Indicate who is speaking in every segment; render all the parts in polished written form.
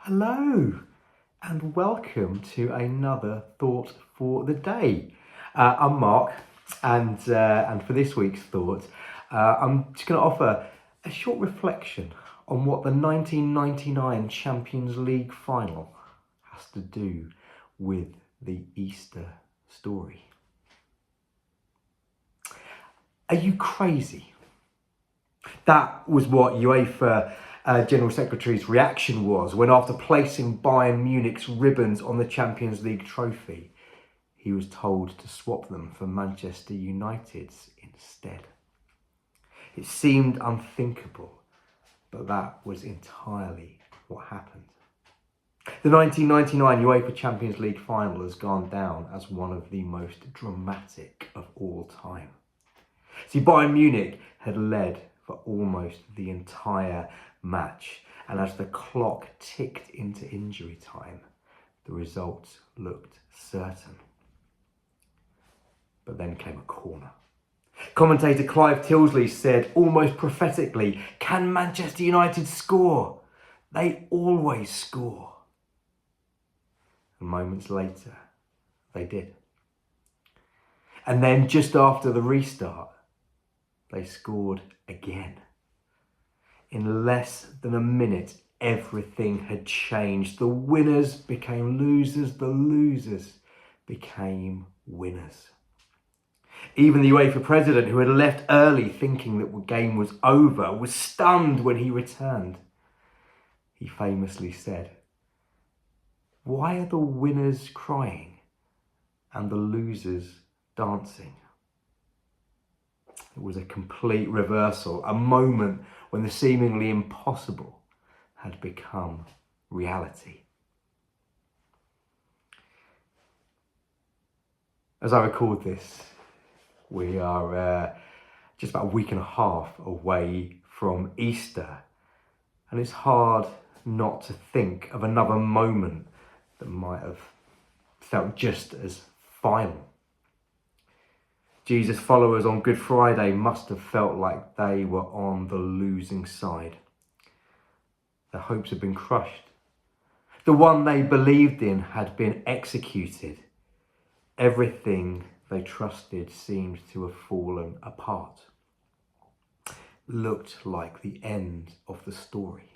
Speaker 1: Hello and welcome to another Thought for the Day. I'm Mark and for this week's thought I'm just going to offer a short reflection on what the 1999 Champions League final has to do with the Easter story. Are you crazy? That was what UEFA General Secretary's reaction was when, after placing Bayern Munich's ribbons on the Champions League trophy, he was told to swap them for Manchester United's instead. It seemed unthinkable, but that was entirely what happened. The 1999 UEFA Champions League final has gone down as one of the most dramatic of all time. See, Bayern Munich had led for almost the entire match, and as the clock ticked into injury time, the results looked certain. But then came a corner. Commentator Clive Tilsley said almost prophetically, "Can Manchester United score? They always score." And moments later, they did. And then just after the restart, they scored again. In less than a minute, everything had changed. The winners became losers, the losers became winners. Even the UEFA president, who had left early thinking that the game was over, was stunned when he returned. He famously said, "Why are the winners crying and the losers dancing?" It was a complete reversal, a moment when the seemingly impossible had become reality. As I record this, we are just about a week and a half away from Easter, and it's hard not to think of another moment that might have felt just as final. Jesus' followers on Good Friday must have felt like they were on the losing side. Their hopes had been crushed. The one they believed in had been executed. Everything they trusted seemed to have fallen apart. Looked like the end of the story.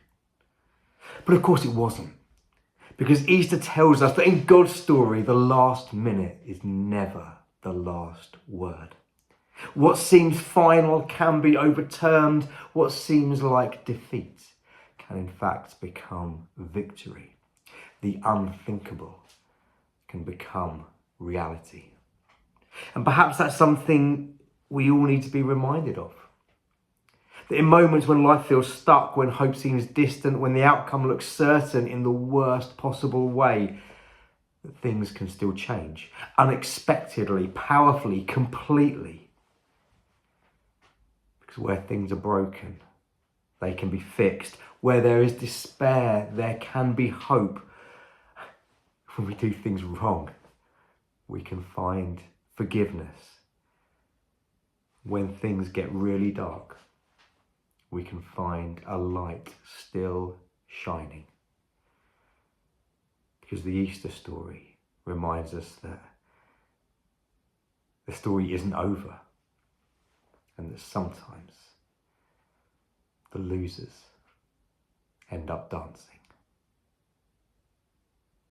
Speaker 1: But of course it wasn't. Because Easter tells us that in God's story, the last minute is never the last word. What seems final can be overturned. What seems like defeat can in fact become victory. The unthinkable can become reality. And perhaps that's something we all need to be reminded of. That in moments when life feels stuck, when hope seems distant, when the outcome looks certain in the worst possible way, that things can still change unexpectedly, powerfully, completely. Because where things are broken, they can be fixed. Where there is despair, there can be hope. When we do things wrong, we can find forgiveness. When things get really dark, we can find a light still shining. Because the Easter story reminds us that the story isn't over, and that sometimes the losers end up dancing.